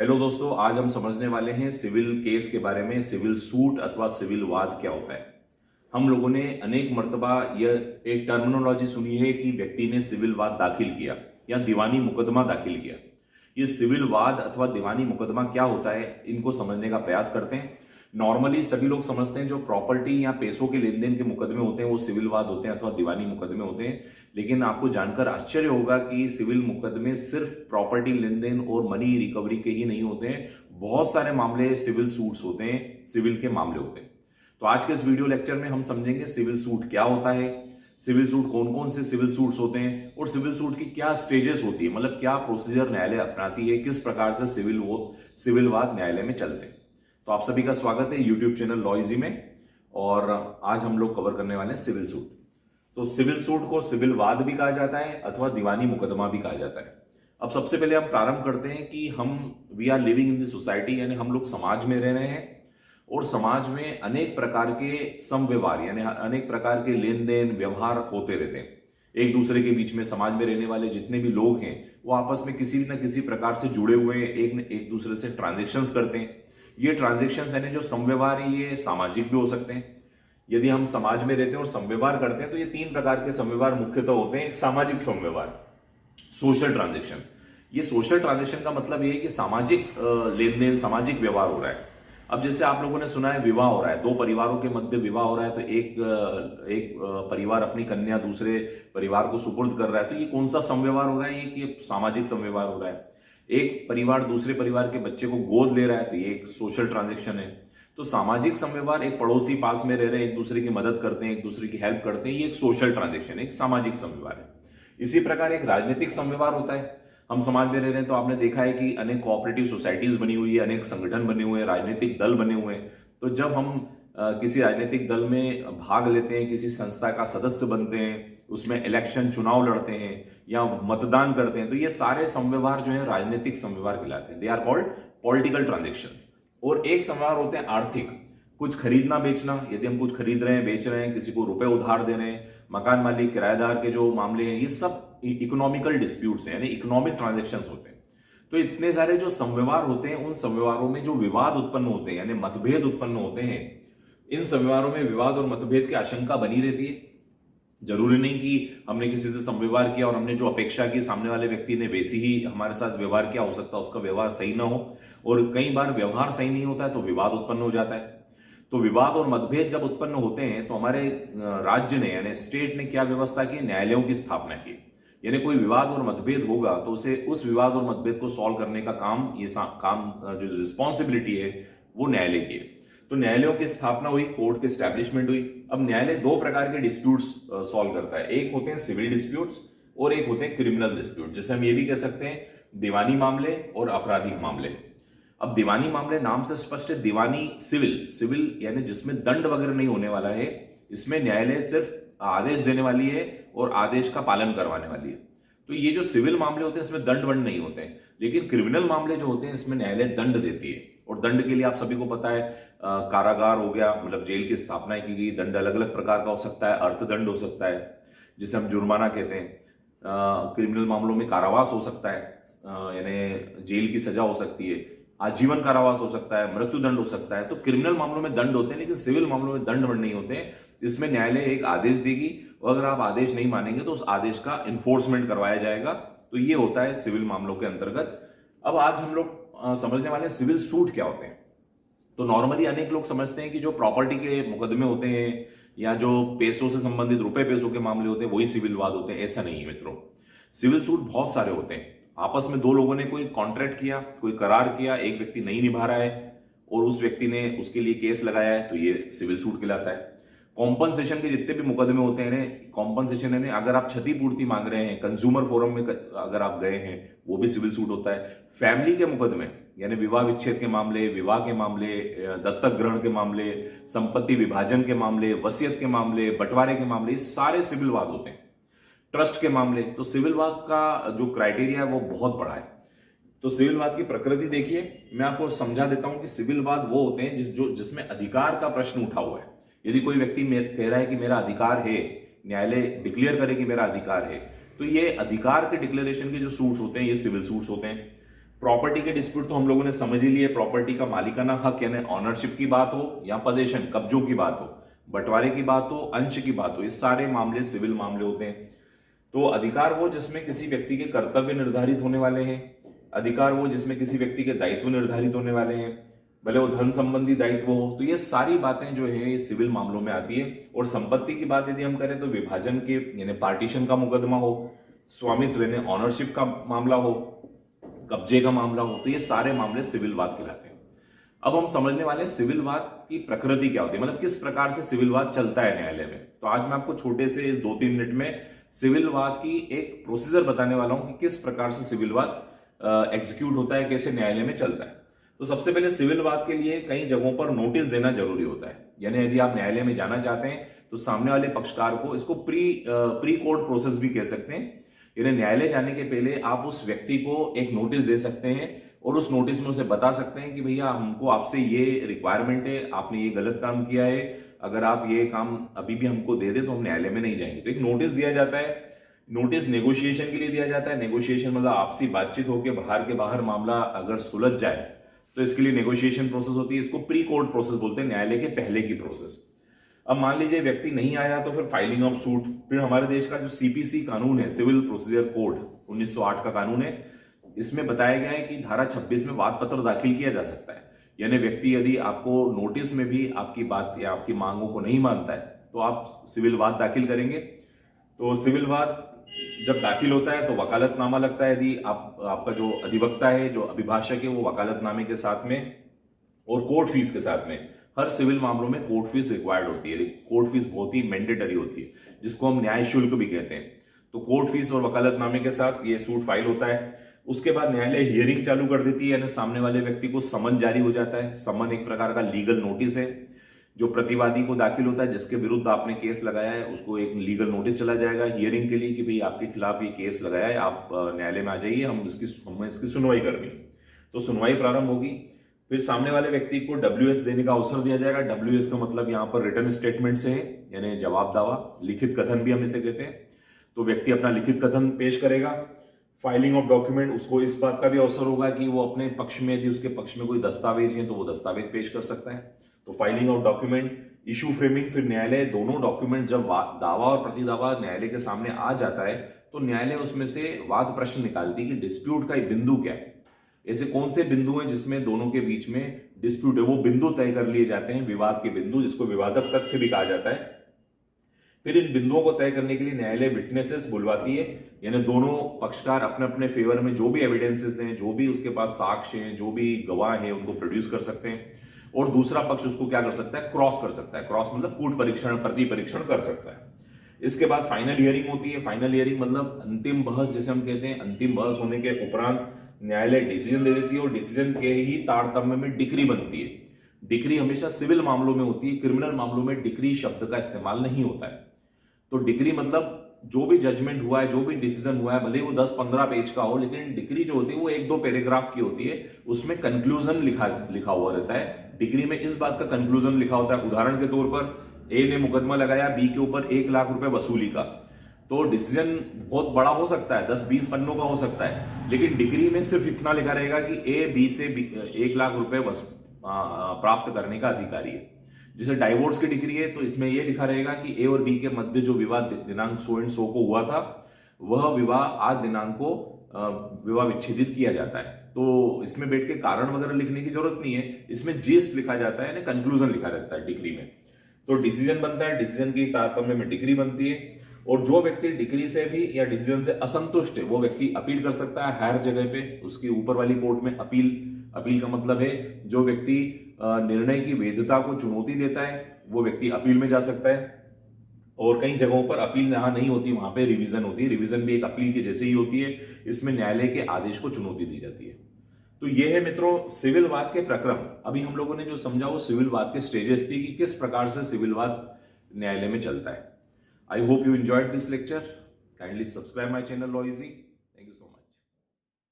Hello दोस्तों, आज हम समझने वाले हैं सिविल केस के बारे में। सिविल सूट अथवा सिविल वाद क्या होता है। हम लोगों ने अनेक मर्तबा यह एक टर्मिनोलॉजी सुनी है कि व्यक्ति ने सिविल वाद दाखिल किया या दीवानी मुकदमा दाखिल किया। ये सिविल वाद अथवा दीवानी मुकदमा क्या होता है, इनको समझने का प्रयास करते हैं। नॉर्मली सभी लोग समझते हैं जो प्रॉपर्टी या पैसों के लेन देन के मुकदमे होते हैं वो सिविल वाद होते हैं अथवा दीवानी मुकदमे होते हैं। लेकिन आपको जानकर आश्चर्य होगा कि सिविल मुकदमे सिर्फ प्रॉपर्टी लेन देन और मनी रिकवरी के ही नहीं होते हैं। बहुत सारे मामले सिविल सूट्स होते हैं, सिविल के मामले होते हैं। तो आज के इस वीडियो लेक्चर में हम समझेंगे सिविल सूट क्या होता है, सिविल सूट कौन कौन से सिविल सूट्स होते हैं और सिविल सूट की क्या स्टेजेस होती है, मतलब क्या प्रोसीजर न्यायालय अपनाती है, किस प्रकार से सिविल वाद न्यायालय में चलते हैं। तो आप सभी का स्वागत है यूट्यूब चैनल लॉ इजी में। और आज हम लोग कवर करने वाले हैं सिविल सूट। तो सिविल सूट को सिविल वाद भी कहा जाता है अथवा दीवानी मुकदमा भी कहा जाता है। अब सबसे पहले हम प्रारंभ करते हैं कि we are living in the society, यानी हम लोग समाज में रह रहे हैं और समाज में अनेक प्रकार के समव्यवहार यानी अनेक प्रकार के लेन देन व्यवहार होते रहते हैं एक दूसरे के बीच में। समाज में रहने वाले जितने भी लोग हैं वो आपस में किसी न किसी प्रकार से जुड़े हुए हैं, एक दूसरे से ट्रांजेक्शन्स करते हैं। ये ट्रांजेक्शन्स यानी जो समव्यवहार है ये सामाजिक भी हो सकते हैं। यदि हम समाज में रहते हैं और समव्यवहार करते हैं तो ये तीन प्रकार के समव्यवहार मुख्यतः होते हैं। एक सामाजिक समव्यवहार, सोशल ट्रांजेक्शन। ये सोशल ट्रांजेक्शन का मतलब ये है कि सामाजिक लेन देन, सामाजिक व्यवहार हो रहा है। अब जैसे आप लोगों ने सुना है विवाह हो रहा है, दो परिवारों के मध्य विवाह हो रहा है, तो एक परिवार अपनी कन्या दूसरे परिवार को सुपुर्द कर रहा है, तो ये कौन सा समव्यवहार हो रहा है? ये सामाजिक समव्यवहार हो रहा है। एक परिवार दूसरे परिवार के बच्चे को गोद ले रहा है, तो ये एक सोशल ट्रांजेक्शन है। तो सामाजिक समव्यवहार, एक पड़ोसी पास में रह रहे हैं, एक दूसरे की मदद करते हैं, एक दूसरे की हेल्प करते हैं, ये एक सोशल ट्रांजेक्शन, एक सामाजिक समव्यवहार है। इसी प्रकार एक राजनीतिक समव्यवहार होता है। हम समाज में रह रहे हैं तो आपने देखा है कि अनेक कोऑपरेटिव सोसाइटीज बनी हुई है, अनेक संगठन बने हुए हैं, राजनीतिक दल बने हुए हैं। तो जब हम किसी राजनीतिक दल में भाग लेते हैं, किसी संस्था का सदस्य बनते हैं, उसमें इलेक्शन चुनाव लड़ते हैं या मतदान करते हैं, तो ये सारे समव्यवहार जो है राजनीतिक समव्यवहार कहलाते हैं। They are called political transactions. और एक समव्यवहार होते हैं आर्थिक, कुछ खरीदना बेचना। यदि हम कुछ खरीद रहे हैं, बेच रहे हैं, किसी को रुपए उधार दे रहे हैं, मकान मालिक किराएदार के जो मामले हैं, ये सब इकोनॉमिकल डिस्प्यूट्स हैं, यानी इकोनॉमिक ट्रांजेक्शंस होते हैं। तो इतने सारे जो समव्यवहार होते हैं, उन समव्यवहारों में जो विवाद उत्पन्न होते हैं यानी मतभेद उत्पन्न होते हैं, इन समव्यवहारों में विवाद और मतभेद की आशंका बनी रहती है। जरूरी नहीं कि हमने किसी से समव्यवहार किया और हमने जो अपेक्षा की सामने वाले व्यक्ति ने वैसी ही हमारे साथ व्यवहार किया, हो सकता है उसका व्यवहार सही ना हो। और कई बार व्यवहार सही नहीं होता है तो विवाद उत्पन्न हो जाता है। तो विवाद और मतभेद जब उत्पन्न होते हैं तो हमारे राज्य ने यानी स्टेट ने क्या व्यवस्था की? न्यायालयों की स्थापना की। यानी कोई विवाद और मतभेद होगा तो उसे उस विवाद और मतभेद को सॉल्व करने का काम जो रिस्पॉन्सिबिलिटी है वो न्यायालय की है। तो न्यायालयों की स्थापना हुई, कोर्ट की एस्टैब्लिशमेंट हुई। अब न्यायालय दो प्रकार के डिस्प्यूट्स सॉल्व करता है। एक होते हैं सिविल डिस्प्यूट्स और एक होते हैं क्रिमिनल डिस्प्यूट। जैसे हम ये भी कह सकते हैं दीवानी मामले और आपराधिक मामले। अब दीवानी मामले नाम से स्पष्ट है, दीवानी सिविल यानी जिसमें दंड वगैरह नहीं होने वाला है। इसमें न्यायालय सिर्फ आदेश देने वाली है और आदेश का पालन करवाने वाली है। तो ये जो सिविल मामले होते हैं इसमें दंड वंड नहीं होते हैं। लेकिन क्रिमिनल मामले जो होते हैं इसमें न्यायालय दंड देती है। और दंड के लिए आप सभी को पता है कारागार हो गया, मतलब जेल की स्थापना की गई। दंड अलग अलग प्रकार का हो सकता है, अर्थदंड हो सकता है जिसे हम जुर्माना कहते हैं। क्रिमिनल मामलों में कारावास हो सकता है, यानी जेल की सजा हो सकती है, आजीवन कारावास हो सकता है, मृत्युदंड हो सकता है। तो क्रिमिनल मामलों में दंड होते हैं, लेकिन सिविल मामलों में दंड वंड नहीं होते हैं। इसमें न्यायालय एक आदेश देगी और अगर आप आदेश नहीं मानेंगे तो उस आदेश का इन्फोर्समेंट करवाया जाएगा। तो ये होता है सिविल मामलों के अंतर्गत। अब आज हम लोग समझने वाले हैं सिविल सूट क्या होते हैं। तो नॉर्मली अनेक लोग समझते हैं कि जो प्रॉपर्टी के मुकदमे होते हैं या जो पैसों से संबंधित रुपए पैसों के मामले होते हैं वही सिविल वाद होते हैं। ऐसा नहीं है मित्रों। सिविल सूट बहुत सारे होते हैं। आपस में दो लोगों ने कोई कॉन्ट्रैक्ट किया, कोई करार किया, एक व्यक्ति नहीं निभा रहा है और उस व्यक्ति ने उसके लिए केस लगाया है, तो ये सिविल सूट कहलाता है। कॉम्पनसेशन के जितने भी मुकदमे होते हैं, कॉम्पनसेशन यानी अगर आप क्षतिपूर्ति मांग रहे हैं, कंज्यूमर फोरम में अगर आप गए हैं, वो भी सिविल सूट होता है। फैमिली के मुकदमे यानी विवाह विच्छेद के मामले, विवाह के मामले, दत्तक ग्रहण के मामले, संपत्ति विभाजन के मामले, वसीयत के मामले, बंटवारे के मामले, सारे सिविल वाद होते हैं। ट्रस्ट के मामले। तो सिविल वाद का जो क्राइटेरिया है वो बहुत बड़ा है। तो सिविल वाद की प्रकृति देखिए, मैं आपको समझा देता हूं कि सिविल वाद वो होते हैं जिसमें अधिकार का प्रश्न उठा हुआ है। यदि कोई व्यक्ति कह रहा है कि मेरा अधिकार है, न्यायालय डिक्लेयर करे कि मेरा अधिकार है, तो ये अधिकार के डिक्लेरेशन के जो सूट्स होते हैं ये सिविल सूट्स होते हैं। प्रॉपर्टी के डिस्प्यूट तो हम लोगों ने समझ ही लिए, प्रॉपर्टी का मालिकाना हक यानी ऑनरशिप की बात हो या पोजेशन कब्जों की बात हो, बंटवारे की बात हो, अंश की बात हो, ये सारे मामले सिविल मामले होते हैं। तो अधिकार वो जिसमें किसी व्यक्ति के कर्तव्य निर्धारित होने वाले हैं, अधिकार वो जिसमें किसी व्यक्ति के दायित्व निर्धारित होने वाले हैं, भले वो धन संबंधी दायित्व हो। तो ये सारी बातें जो है ये सिविल मामलों में आती है। और संपत्ति की बात यदि हम करें तो विभाजन के यानी पार्टीशन का मुकदमा हो, स्वामित्व यानी ऑनरशिप का मामला हो, कब्जे का मामला हो, तो ये सारे मामले सिविल वाद कहलाते हैं। अब हम समझने वाले हैं सिविल वाद की प्रकृति क्या होती है, मतलब किस प्रकार से सिविल वाद चलता है न्यायालय में। तो आज मैं आपको छोटे से इस 2-3 मिनट में सिविल वाद की एक प्रोसीजर बताने वाला हूं कि किस प्रकार से सिविल वाद एग्जीक्यूट होता है, कैसे न्यायालय में चलता है। तो सबसे पहले सिविल वाद के लिए कई जगहों पर नोटिस देना जरूरी होता है, यानी यदि आप न्यायालय में जाना चाहते हैं तो सामने वाले पक्षकार को, इसको प्री कोर्ट प्रोसेस भी कह सकते हैं, यानी न्यायालय जाने के पहले आप उस व्यक्ति को एक नोटिस दे सकते हैं और उस नोटिस में उसे बता सकते हैं कि भैया हमको आपसे ये रिक्वायरमेंट है, आपने ये गलत काम किया है, अगर आप ये काम अभी भी हमको दे दे तो हम न्यायालय में नहीं जाएंगे। तो एक नोटिस दिया जाता है। नोटिस नेगोशिएशन के लिए दिया जाता है। नेगोशिएशन मतलब आपसी बातचीत होकर बाहर के बाहर मामला अगर सुलझ जाए तो इसके लिए नेगोशिएशन प्रोसेस होती है। इसको प्री कोर्ट प्रोसेस बोलते हैं, न्यायालय के पहले की प्रोसेस। अब मान लीजिए व्यक्ति नहीं आया तो फिर फाइलिंग ऑफ सूट। फिर हमारे देश का जो सीपीसी कानून है, सिविल प्रोसीजर कोड 1908 का कानून है, इसमें बताया गया है कि धारा 26 में वाद पत्र दाखिल किया जा सकता है। यानी व्यक्ति यदि आपको नोटिस में भी आपकी बात या आपकी मांगों को नहीं मानता है तो आप सिविल वाद दाखिल करेंगे। तो सिविल वाद जब दाखिल होता है तो वकालतनामा लगता है। यदि आपका जो अधिवक्ता है, जो अभिभाषक है, वो वकालतनामे के साथ में और कोर्ट फीस के साथ में, हर सिविल मामलों में कोर्ट फीस रिक्वायर्ड होती है। कोर्ट फीस बहुत ही मैंडेटरी होती है, जिसको हम न्याय शुल्क भी कहते हैं। तो कोर्ट फीस और वकालतनामे के साथ ये सूट फाइल होता है। उसके बाद न्यायालय हियरिंग चालू कर देती है, यानी सामने वाले व्यक्ति को समन जारी हो जाता है। समन एक प्रकार का लीगल नोटिस है जो प्रतिवादी को दाखिल होता है, जिसके विरुद्ध आपने केस लगाया है, उसको एक लीगल नोटिस चला जाएगा हियरिंग के लिए कि भाई आपके खिलाफ ये केस लगाया है, आप न्यायालय में आ जाइए, हमें इसकी सुनवाई करनी। तो सुनवाई प्रारंभ होगी। फिर सामने वाले व्यक्ति को WS देने का अवसर दिया जाएगा। WS का मतलब यहाँ पर रिटर्न स्टेटमेंट से है, यानी जवाब दावा, लिखित कथन भी हम इसे कहते हैं। तो व्यक्ति अपना लिखित कथन पेश करेगा। फाइलिंग ऑफ डॉक्यूमेंट, उसको इस बात का भी अवसर होगा कि वो अपने पक्ष में, यदि उसके पक्ष में कोई दस्तावेज है तो वो दस्तावेज पेश कर सकता है। तो filing of document, issue framing, फिर न्यायालय दोनों डॉक्यूमेंट जब दावा और प्रतिदावा न्यायालय के सामने आ जाता है तो न्यायालय उसमें से वाद प्रश्न निकालती है कि डिस्प्यूट का बिंदु क्या है, ऐसे कौन से बिंदु हैं जिसमें दोनों के बीच में डिस्प्यूट है, वो बिंदु तय कर लिए जाते हैं, विवाद के बिंदु, जिसको विवादक तथ्य भी कहा जाता है। फिर इन बिंदुओं को तय करने के लिए न्यायालय विटनेसेस बुलवाती है, यानी दोनों पक्षकार अपने अपने फेवर में जो भी एविडेंसेस हैं, जो भी उसके पास साक्ष्य हैं, जो भी गवाह हैं, उनको प्रोड्यूस कर सकते हैं। और दूसरा पक्ष उसको क्या कर सकता है, क्रॉस कर सकता है। क्रॉस मतलब कूट परीक्षण, प्रति परीक्षण कर सकता है। इसके बाद फाइनल हियरिंग होती है। फाइनल हियरिंग मतलब अंतिम बहस जिसे हम कहते हैं। अंतिम बहस होने के उपरांत न्यायालय डिसीजन दे देती है और डिसीजन के ही तारतम्य में डिक्री बनती है। डिक्री हमेशा सिविल मामलों में होती है, क्रिमिनल मामलों में डिक्री शब्द का इस्तेमाल नहीं होता है। तो डिक्री मतलब जो भी जजमेंट हुआ है, जो भी डिसीजन हुआ है, भले वो 10-15 पेज का हो, लेकिन डिक्री जो होती है वो 1-2 पैराग्राफ की होती है। उसमें कंक्लूजन लिखा हुआ रहता है। डिक्री में इस बात का कंक्लूजन लिखा होता है, उदाहरण के तौर पर ए ने मुकदमा लगाया बी के ऊपर 1 लाख रुपए वसूली का, तो डिसीजन बहुत बड़ा हो सकता है, 10-20 पन्नों का हो सकता है, लेकिन डिक्री में सिर्फ इतना लिखा रहेगा कि ए बी से 1 लाख रुपए प्राप्त करने का अधिकारी है। जैसे डाइवोर्स की डिक्री है तो इसमें यह लिखा रहेगा कि ए और बी के मध्य जो विवाद दिनांक 100 को हुआ था, वह विवाह आज दिनांक को विवाह विच्छेदित किया जाता है। तो इसमें बैठ के कारण वगैरह लिखने की जरूरत नहीं है, इसमें जिस्ट लिखा जाता है, कंक्लूजन लिखा रहता है डिक्री में। तो डिसीजन बनता है, डिसीजन की तारतम्य में डिक्री बनती है। और जो व्यक्ति डिक्री से भी या डिसीजन से असंतुष्ट है वो व्यक्ति अपील कर सकता है हायर जगह पे, उसके ऊपर वाली कोर्ट में। अपील का मतलब है जो व्यक्ति निर्णय की वैधता को चुनौती देता है वो व्यक्ति अपील में जा सकता है। और कई जगहों पर अपील जहां नहीं होती वहां पे रिवीजन होती है। रिवीजन भी एक अपील के जैसे ही होती है, इसमें न्यायालय के आदेश को चुनौती दी जाती है। तो यह है मित्रों सिविल वाद के प्रक्रम। अभी हम लोगों ने जो समझा वो सिविल वाद के स्टेजेस थी कि किस प्रकार से सिविल वाद न्यायालय में चलता है। I hope you enjoyed this lecture. Kindly subscribe my channel Law Easy.